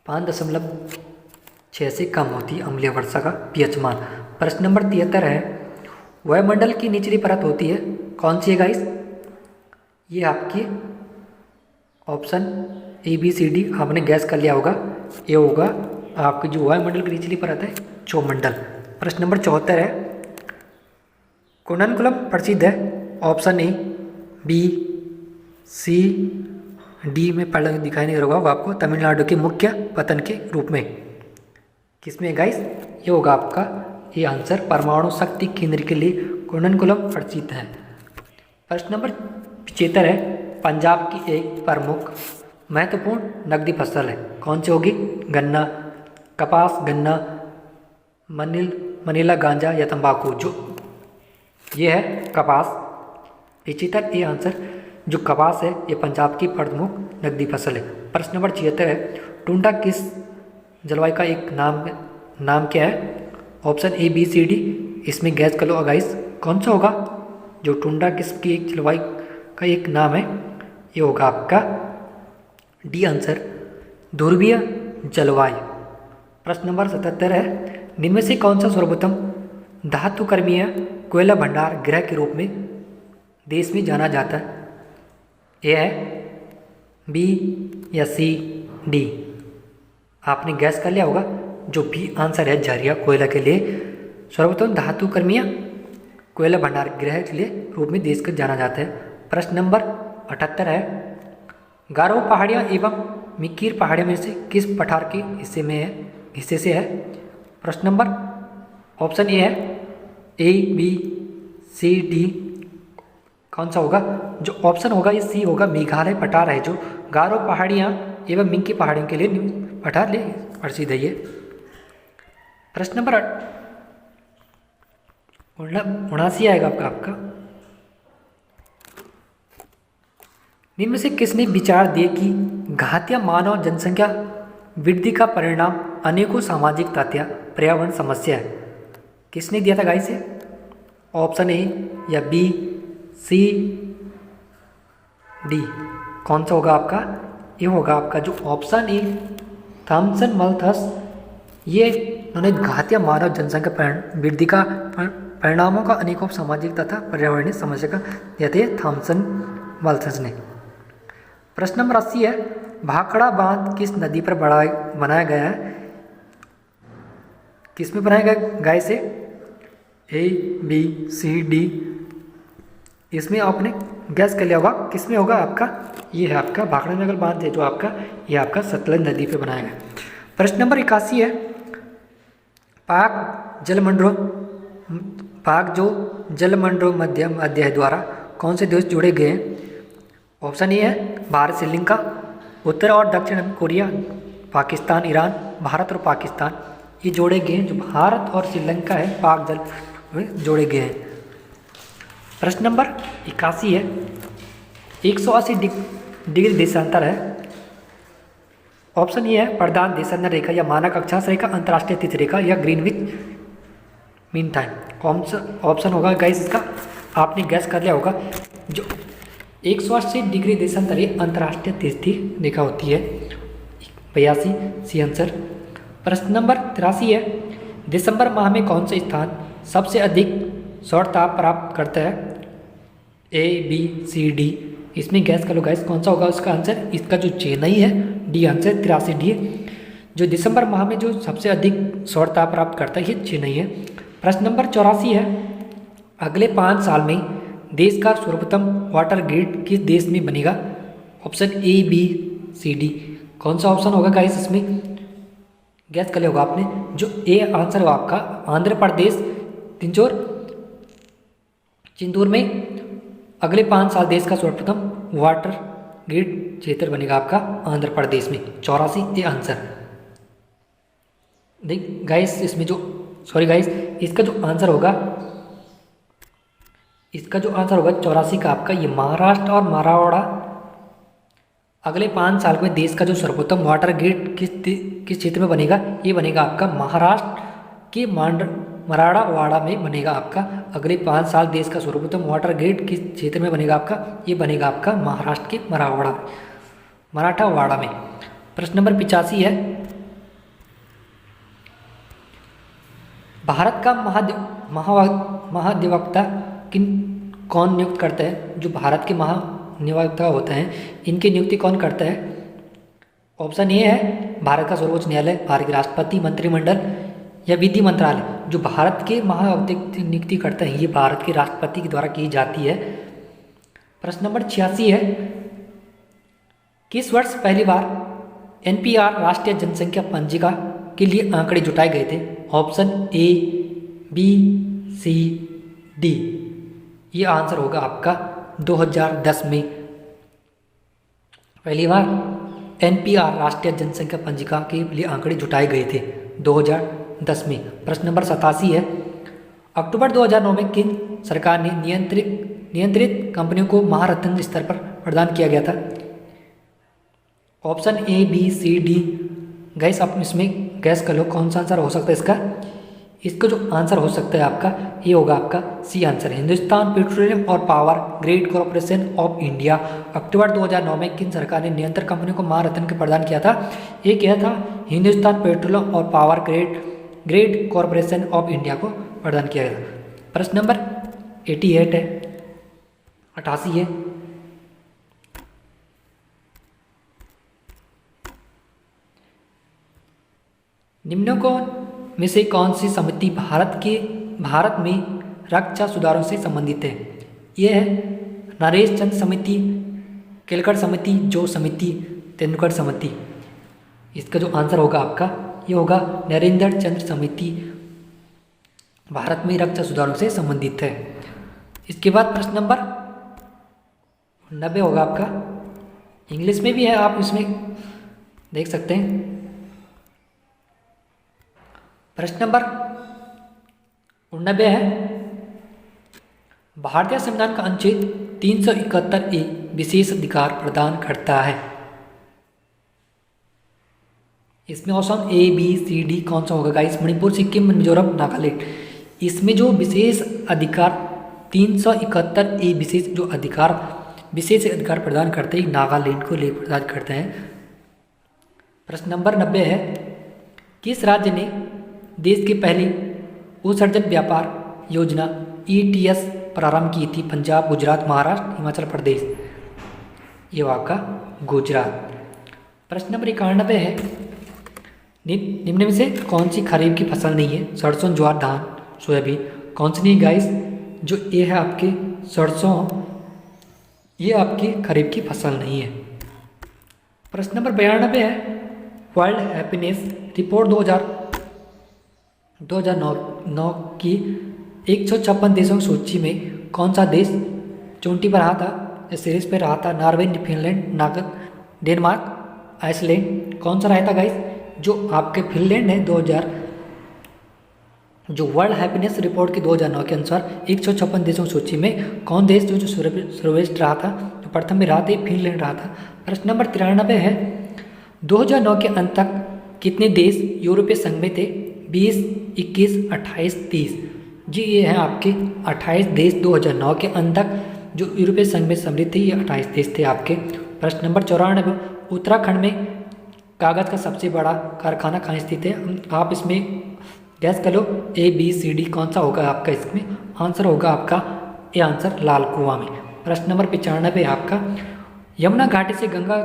5.6 से कम होती है अम्लीय वर्षा का पीएच मान। प्रश्न नंबर 73 है, वायुमंडल की निचली परत होती है कौन सी है गाइस? ये आपकी option A B C D. आपने गैस कर लिया होगा, ये होगा आपकी जो वायुमंडल की निचली परत है, चौमंडल। प्रश्न नंबर 74 है, कुंडनकुलम प्रसिद्ध है? Option A B C D में पहले दिखाई नहीं दे रहा होगा आपको, तमिलनाडु के मुख्य पतन के रूप में। किसमें गाइस? ये होगा आपका ये आंसर, परमाणु शक्ति केंद्र के लिए कुंडनकुलम प्रसिद्ध है। प्रश्न नंबर 75 है, पंजाब की एक प्रमुख महत्वपूर्ण नकदी फसल है कौन सी होगी? गन्ना, कपास, गन्ना, मनीला गांजा या तंबाकू? जो ये है कपास। 75 ये आंसर, जो कपास है ये पंजाब की प्रमुख नकदी फसल है। प्रश्न नंबर 76 है, टुंडा किस जलवायु का एक नाम क्या है? Option A B C D. इसमें गैस कर लो गाइस कौन सा होगा? जो टुंडा किसकी एक जलवायु का एक नाम है, ये होगा आपका डी आंसर, ध्रुवीय जलवायु। प्रश्न नंबर 77 है, निम्न में से कौन सा सर्वोत्तम धातु कर्मीय कोयला भंडार गृह के रूप में देश में जाना जाता है? ए है, बी या सी डी? आपने गैस कर लिया होगा, जो बी आंसर है झरिया कोयला के लिए सर्वोत्तम धातु कर्मीय कोयला भंडार गृह के लिए रूप में देश को जाना जाता है। प्रश्न नंबर 78 है, गारो पहाड़ियाँ एवं मिकीर पहाड़ियों में से किस पठार के हिस्से से है? प्रश्न नंबर ऑप्शन ए है ए बी सी डी, कौन सा होगा? जो ऑप्शन होगा ये सी होगा, मेघालय पठार है जो गारो पहाड़ियाँ एवं मिंकी पहाड़ियों के लिए पठार ले प्रसिद्ध है ये। प्रश्न नंबर 79 आएगा आपका। निम्न में से किसने विचार दिए कि घातीय मानव जनसंख्या वृद्धि का परिणाम अनेकों सामाजिक तथ्य पर्यावरण समस्या है? किसने दिया था गाइस? ऑप्शन ए या बी सी डी, कौन सा होगा आपका? ये होगा आपका जो ऑप्शन ए थॉमसन मल्थस, ये उन्होंने घातीय मानव जनसंख्या वृद्धि का परिणामों का अनेकों सामाजिक तथा पर्यावरणीय समस्या का दिया थे थॉमसन मल्थस ने। प्रश्न नंबर 80 है, भाखड़ा बांध किस नदी पर बनाया गया है? किस में बनाया गया गाय से? ए बी सी डी, इसमें आपने गैस कर लिया होगा किस में होगा आपका? ये है आपका भाखड़ा नगर बांध है जो आपका ये आपका सतलज नदी पे बनाया गया। प्रश्न नंबर 81 है, पाक जो जलमंडलो मध्य द्वारा कौन से देश जोड़े गए हैं? ऑप्शन ए है भारत श्रीलंका, उत्तर और दक्षिण कोरिया, पाकिस्तान ईरान, भारत और पाकिस्तान, ये जोड़े गए हैं। जो भारत और श्रीलंका है पाक जल में जोड़े गए हैं। प्रश्न नंबर 81 है, 180 डिग्री देशांतर है। ऑप्शन ए है प्रधान देशांतर रेखा या मानक अक्षांश रेखा, अंतर्राष्ट्रीय तिथि रेखा या ग्रीनविच मीन टाइम। ऑप्शन होगा गाइस इसका, आपने गैस कर लिया होगा, जो 180 डिग्री देशांतर ये अंतर्राष्ट्रीय तिथि रेखा होती है 82, सी आंसर। प्रश्न नंबर 83 है, दिसंबर माह में कौन सा स्थान सबसे अधिक सौर ताप प्राप्त करता है? ए बी सी डी, इसमें गैस कर लो गाइस कौन सा होगा उसका आंसर? इसका जो चेन्नई है, डी आंसर 83 डी है। जो दिसंबर माह में जो सबसे अधिक सौर ताप प्राप्त करता है ये चेन्नई है। प्रश्न नंबर 84 है, अगले 5 साल में देश का सर्वोत्तम वाटर ग्रिड किस देश में बनेगा? Option A B C D, कौन सा ऑप्शन होगा गाइस इसमें? गैस कर लिया होगा आपने, जो ए आंसर होगा आपका आंध्र प्रदेश चिंदूर में अगले 5 साल देश का सर्वप्रथम वाटर ग्रिड क्षेत्र बनेगा आपका आंध्र प्रदेश में। 84 ये आंसर। देख गाइस इसमें जो इसका जो आंसर होगा 84 का आपका ये महाराष्ट्र और मराठवाड़ा अगले 5 साल में देश का जो सर्वोत्तम वाटर ग्रिड किस क्षेत्र में बनेगा? ये बनेगा आपका महाराष्ट्र के मराठवाड़ा में बनेगा आपका। अगले 5 साल देश का सर्वोत्तम वाटर ग्रिड किस क्षेत्र में बनेगा आपका? ये बनेगा आपका महाराष्ट्र के मराठवाड़ा में। प्रश्न नंबर 85 है, भारत का महाधिवक्ता कौन नियुक्त करता है? जो भारत के महाधिवक्ता होते हैं इनकी नियुक्ति कौन करता है? ऑप्शन ए है भारत का सर्वोच्च न्यायालय, भारत के राष्ट्रपति, मंत्रिमंडल या विधि मंत्रालय। जो भारत के महाधिवक्ता नियुक्ति करते हैं ये भारत के राष्ट्रपति के द्वारा की जाती है। प्रश्न नंबर 86 है, किस वर्ष पहली बार NPR राष्ट्रीय जनसंख्या पंजिका के लिए आंकड़े जुटाए गए थे? Option A B C D, ये आंसर होगा आपका 2010 में पहली बार NPR राष्ट्रीय जनसंख्या पंजिका के लिए आंकड़े जुटाए गए थे 2010 में। प्रश्न नंबर 87 है, अक्टूबर 2009 में किन सरकार ने नियंत्रित कंपनियों को महारत्न स्तर पर प्रदान किया गया था? Option A B C D, guess आप इसमें गैस कर लो कौन सा आंसर हो सकता है इसका? इसका जो आंसर हो सकता है आपका ये होगा आपका सी आंसर, हिंदुस्तान पेट्रोलियम और power grid corporation of India. अक्टूबर 2009 में किन सरकार ने नियंत्रण कंपनियों को महारत्न के प्रदान किया था? ये क्या था? हिंदुस्तान पेट्रोलियम और power grid corporation of India को प्रदान किया गया था। प्रश्न नंबर 88 है, 88 है, निम्नों में से कौन सी समिति भारत में रक्षा सुधारों से संबंधित है? यह है नरेश चंद्र समिति, केलकर समिति, जो समिति, तेंदुलकर समिति। इसका जो आंसर होगा आपका ये होगा नरेंद्र चंद्र समिति, भारत में रक्षा सुधारों से संबंधित है। इसके बाद प्रश्न नंबर 90 होगा आपका, इंग्लिश में भी है, आप इसमें देख सकते हैं। प्रश्न नंबर 90 है, भारतीय संविधान का अनुच्छेद 371A विशेष अधिकार प्रदान करता है। इसमें option A, B, C, D कौन सा होगा गाइस? मणिपुर, सिक्किम, मिजोरम, नागालैंड। इसमें जो विशेष अधिकार 371A विशेष अधिकार प्रदान करते हैं, नागालैंड को लिए प्रदान करते हैं। प्रश्न नंबर 90 है, किस राज्य ने देश की पहली उत्सर्जन व्यापार योजना ETS प्रारंभ की थी? पंजाब, गुजरात, महाराष्ट्र, हिमाचल प्रदेश। ये आपका गुजरात। प्रश्न नंबर 91 है, निम्न में से कौन सी खरीफ की फसल नहीं है? सरसों, ज्वार, धान, सोयाबीन। कौन सी नहीं गाइस? जो ये है आपके सरसों, ये आपकी खरीफ की फसल नहीं है। प्रश्न नंबर 92 है, वर्ल्ड हैप्पीनेस रिपोर्ट 2009 की 156 देशों की सूची में कौन सा देश चोटी पर रहा था, सीरीज पे रहा था? Norway, Finland, Denmark, Iceland. कौन सा रहा था गाइस? जो आपके फिनलैंड है। जो वर्ल्ड हैप्पीनेस रिपोर्ट की 2009 के अनुसार 156 देशों की सूची में कौन देश जो सर्वश्रेष्ठ रहा था, जो प्रथम में रहा था, फिनलैंड रहा था। प्रश्न नंबर 93 है, 2009 के अंत तक कितने देश यूरोपीय संघ में थे? 20, 21, 28, 30। जी ये है आपके 28 देश 2009 के अंत तक जो यूरोपीय संघ में सम्मिलित थे, ये 28 देश थे आपके। प्रश्न नंबर 94, उत्तराखंड में कागज़ का सबसे बड़ा कारखाना कहाँ स्थित है? आप इसमें गैस कर लो, A, B, C, D कौन सा होगा आपका? इसमें आंसर होगा आपका ये आंसर लाल कुआं में। प्रश्न नंबर 95 आपका, यमुना घाटी से गंगा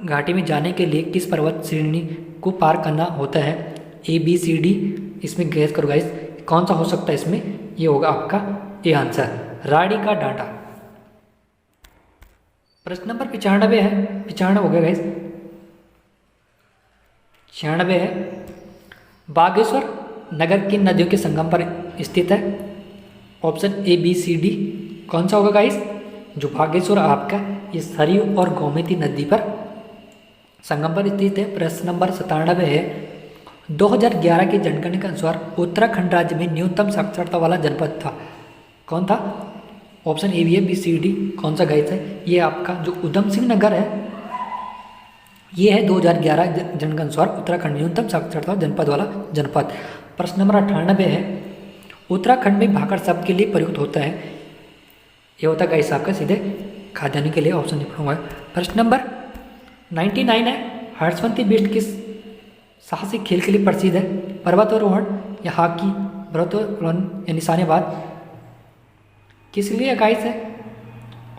घाटी में जाने के लिए किस पर्वत श्रेणी को पार करना होता है? A, B, C, D। इसमें गैस करो गाइस, कौन सा हो सकता है इसमें? ये होगा आपका ये आंसर राड़ी का डांडा। प्रश्न नंबर 95 है, 95 हो गया गाइस। 96 है, बागेश्वर नगर किन नदियों के संगम पर स्थित है? Option A, B, C, D कौन सा होगा गाइस? जो बागेश्वर आपका ये सरयू और गोमती नदी पर संगम पर स्थित है। प्रश्न नंबर 97 है, 2011 की जनगणना के अनुसार उत्तराखंड राज्य में न्यूनतम साक्षरता वाला जनपद था, कौन था? Option A, B, C, D कौन सा गाइस है? ये आपका जो उधम सिंह नगर है, ये है 2011 जनगणना के अनुसार उत्तराखंड न्यूनतम साक्षरता जनपद वाला जनपद। प्रश्न नंबर 98 है, उत्तराखंड में भाखड़ शब्द के लिए प्रयुक्त होता है? ये होता है गाइस आपका सीधे खाद्यान्न के लिए, ऑप्शन नहीं पढ़ूंगा। प्रश्न नंबर 99 है, हर्षवंती बीस्ट किस साहसिक खेल के लिए प्रसिद्ध है? पर्वतारोहण या हॉकी, पर्वतारोहण या निशानेबाज। किस लिए गाइस है?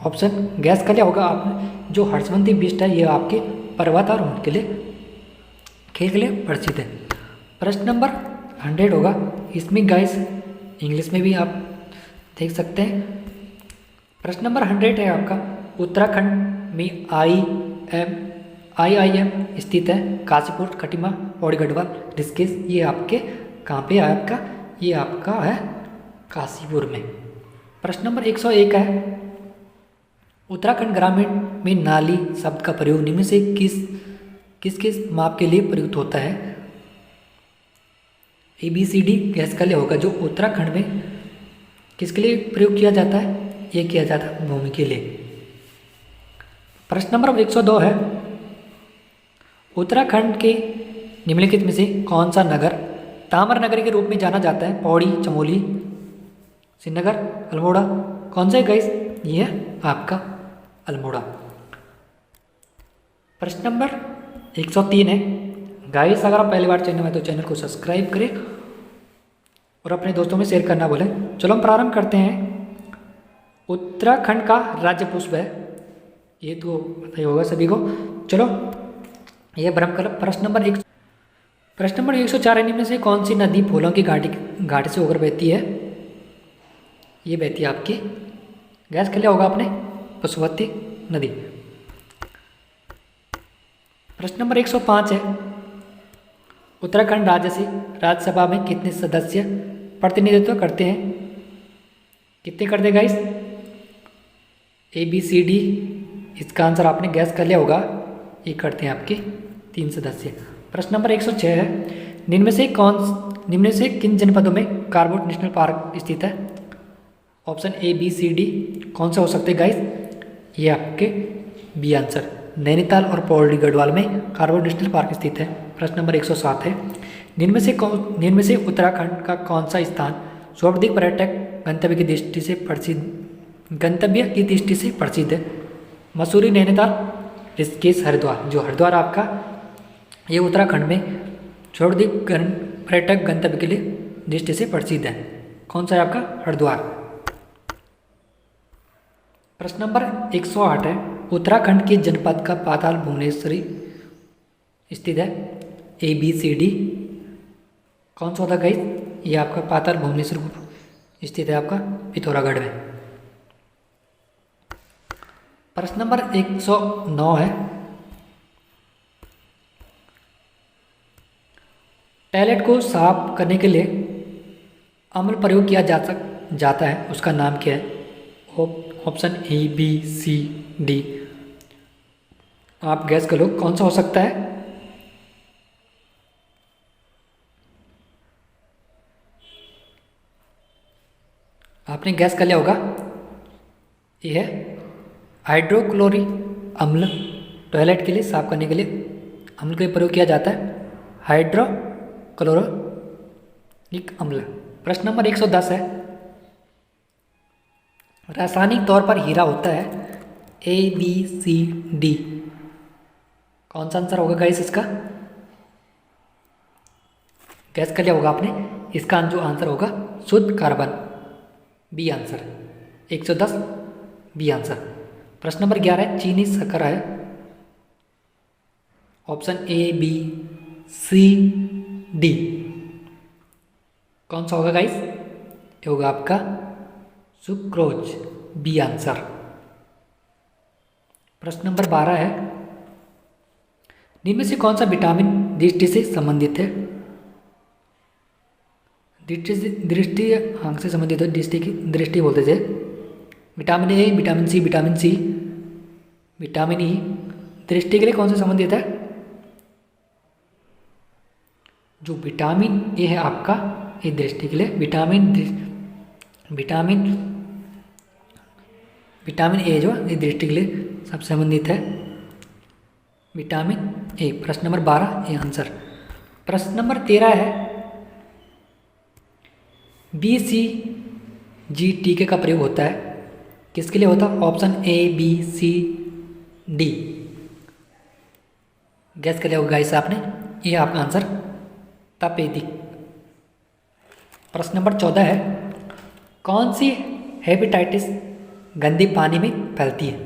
ऑप्शन गैस कर लिया होगा आपने, जो हर्षवंती बीस्ट है ये आपके पर्वतारोहण के लिए खेल के लिए प्रसिद्ध है। प्रश्न नंबर 100 होगा, इसमें गाइस इंग्लिश में भी आप देख सकते हैं। प्रश्न नंबर 100 है आपका, उत्तराखंड में IIM स्थित है? काशीपुर, खटीमा, पौड़ी गढ़वाल, ऋषिकेश। ये आपके कहाँ पे है आपका? ये आपका है काशीपुर में। प्रश्न नंबर 101 है, उत्तराखंड ग्रामीण में नाली शब्द का प्रयोग निम्न से किस माप के लिए प्रयुक्त होता है? A, B, C, D gas का लिए होगा, जो उत्तराखंड में किसके लिए प्रयोग किया जाता है? ये किया जाता है भूमि के लिए। प्रश्न नंबर 102 है, उत्तराखंड के निम्नलिखित में से कौन सा नगर ताम्र नगरी के रूप में जाना जाता है? पौड़ी, चमोली, श्रीनगर, अल्मोड़ा। कौन सा है गाइस? ये है आपका अल्मोड़ा। प्रश्न नंबर 103 है, गाइस अगर आप पहली बार चैनल में तो चैनल को सब्सक्राइब करें और अपने दोस्तों में शेयर करना भूलें। चलो हम प्रारंभ करते हैं। उत्तराखंड का राज्य पुष्प है, ये तो पता ही होगा सभी को। चलो ये ब्रह्मकमल। प्रश्न नंबर 104 है, निम्न से कौन सी नदी फूलों की घाटी से होकर बहती है? ये बहती है आपकी, गैस कर लिया होगा आपने, पशुपति नदी। प्रश्न नंबर 105 है, उत्तराखंड राज्यसभा में कितने सदस्य प्रतिनिधित्व करते हैं? कितने करते हैं गाइस? ABCD, इसका आंसर आपने गैस कर लिया होगा, ये करते हैं आपके 3 सदस्य। प्रश्न नंबर 106 है, निम्न से किन जनपदों में कार्बेट नेशनल पार्क स्थित है? ऑप्शन ABCD कौन सा हो सकते हैं गाइस? ये आपके बी आंसर, नैनीताल और पौड़ी गढ़वाल में कार्बेट नेशनल पार्क स्थित है। प्रश्न नंबर 107 है, निम्न से उत्तराखंड का कौन सा स्थान सर्वाधिक पर्यटक गंतव्य की दृष्टि से प्रसिद्ध है? मसूरी, नैनीताल, ऋषिकेश, हरिद्वार। जो हरिद्वार आपका ये उत्तराखंड में सर्वाधिक पर्यटक गंतव्य के लिए दृष्टि से प्रसिद्ध है। कौन सा है आपका? हरिद्वार। प्रश्न नंबर 108 है, उत्तराखंड के जनपद का पाताल भुवनेश्वरी स्थित है? ABCD कौन सा होता है गाइस? ये आपका पाताल भुवनेश्वर स्थित है आपका पिथौरागढ़ में। प्रश्न नंबर 109 है, टॉयलेट को साफ करने के लिए अम्ल प्रयोग किया जाता है, उसका नाम क्या है? ऑप्शन ABCD, आप गैस करो कौन सा हो सकता है? आपने गैस कर लिया होगा, यह है हाइड्रोक्लोरिक अम्ल। टॉयलेट के लिए साफ करने के लिए अम्ल का प्रयोग किया जाता है, हाइड्रोक्लोरिक अम्ल। प्रश्न नंबर 110 है, रासायनिक तौर पर हीरा होता है? ABCD कौन सा आंसर होगा गाइस इसका? गैस कर लिया होगा आपने, इसका जो आंसर होगा शुद्ध carbon, B answer. 110 B answer. प्रश्न नंबर 11 है, चीनी शक्कर है? ऑप्शन ABCD कौन सा होगा गाइस? ये होगा आपका सुक्रोज, बी आंसर। प्रश्न नंबर 12 है, निम्न से कौन सा विटामिन दृष्टि से संबंधित है? दृष्टि आंख से संबंधित है, दृष्टि बोलते थे। Vitamin A, vitamin C, vitamin C, vitamin E दृष्टि के लिए कौन से संबंधित है? जो विटामिन A है आपका, ये दृष्टि के लिए विटामिन A जो ये दृष्टि के लिए सबसे संबंधित है, विटामिन A। प्रश्न नंबर 12 ये आंसर। प्रश्न नंबर 13 है, BCG टीके का प्रयोग होता है, किसके लिए होता है? ऑप्शन ABCD गैस कर लिया होगा गाइस आपने, ये आपका आंसर तपेदिक। प्रश्न नंबर 14 है, कौन सी हेपेटाइटिस गंदे पानी में फैलती है?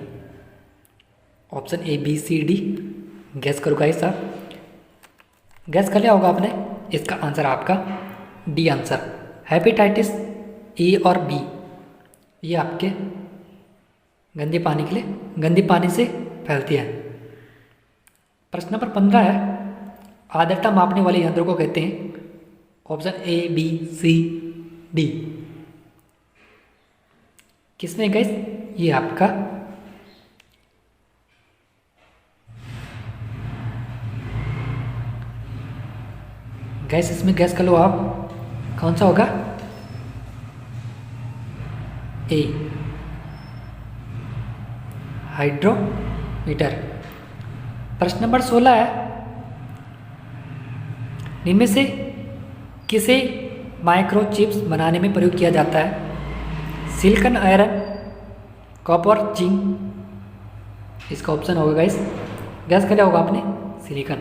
ऑप्शन ABCD गैस करो गाइस आप, गैस कर लिया होगा आपने, इसका आंसर आपका डी आंसर, हेपेटाइटिस A और B ये आपके गंदे पानी के लिए, गंदे पानी से फैलती है। प्रश्न नंबर 15 है, आर्द्रता मापने वाले यंत्रों को कहते हैं? ऑप्शन ABCD किसमें गैस? ये आपका गैस, इसमें गैस कर लो आप, कौन सा होगा? A hydrometer. प्रश्न नंबर 16 है, इनमें से किसे माइक्रोचिप्स बनाने में प्रयोग किया जाता है? Silicon, iron, copper, zinc. इसका ऑप्शन होगा गाइस, गैस कर लिया होगा आपने, सिलिकॉन।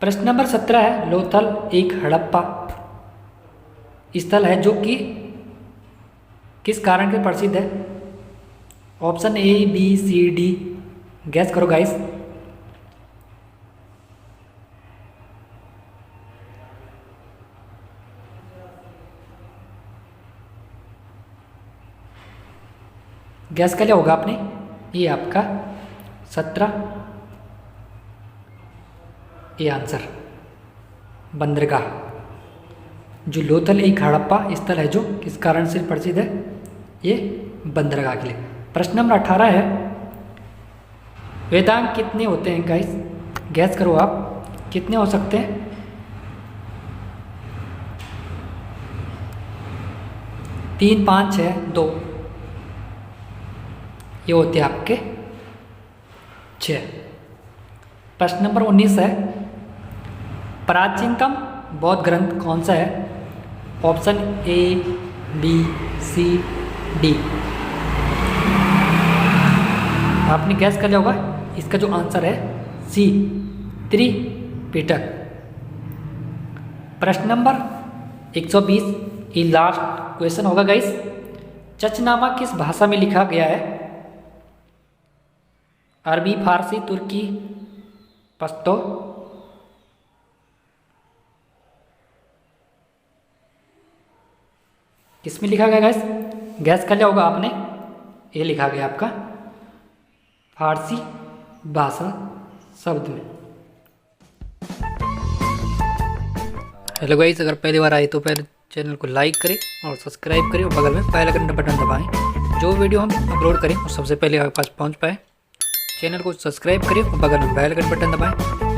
प्रश्न नंबर 17 है, लोथल एक हड़प्पा स्थल है जो कि किस कारण के प्रसिद्ध है? ऑप्शन ABCD गैस करो गाइस, गैस कर लिया होगा आपने, ये आपका 17, ये आंसर बंदरगाह। जो लोथल एक हड़प्पा स्थल है जो किस कारण से प्रसिद्ध है, ये बंदरगाह के लिए। प्रश्न नंबर 18 है, वेदांग कितने होते हैं गाइस? गैस करो आप, कितने हो सकते हैं? 3, 5, 6, 2, ये होते हैं आपके 6। प्रश्न नंबर 19 है, प्राचीनतम बौद्ध ग्रंथ कौन सा है? Option A, B, C, D। आपने गैस कर लिया होगा, इसका जो आंसर है C, त्रिपिटक। प्रश्न नंबर 120, ये लास्ट क्वेश्चन होगा गाइस। चचनामा किस भाषा में लिखा गया है? अरबी, फारसी, तुर्की, पश्तो। किसमें लिखा गया गाइस? गैस कर लिया होगा आपने, ये लिखा गया आपका फारसी भाषा शब्द में। हेलो गाइस, अगर पहली बार आए तो पहले चैनल को लाइक करें और सब्सक्राइब करें और बगल में बेल आइकन बटन दबाएं। जो वीडियो हम अपलोड करें वो सबसे पहले आपके पास पहुंच पाए। चैनल को सब्सक्राइब करें और बगल में बेल आइकन बटन दबाएं,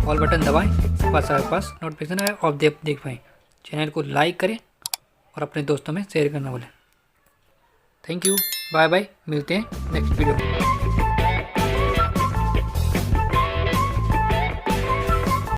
ऑल बटन दबाएं, आपके पास नोटिफिकेशन आए और देख पाएँ। चैनल को लाइक करें और अपने दोस्तों में शेयर करना भूलें। थैंक यू, बाय बाय, मिलते हैं नेक्स्ट वीडियो में।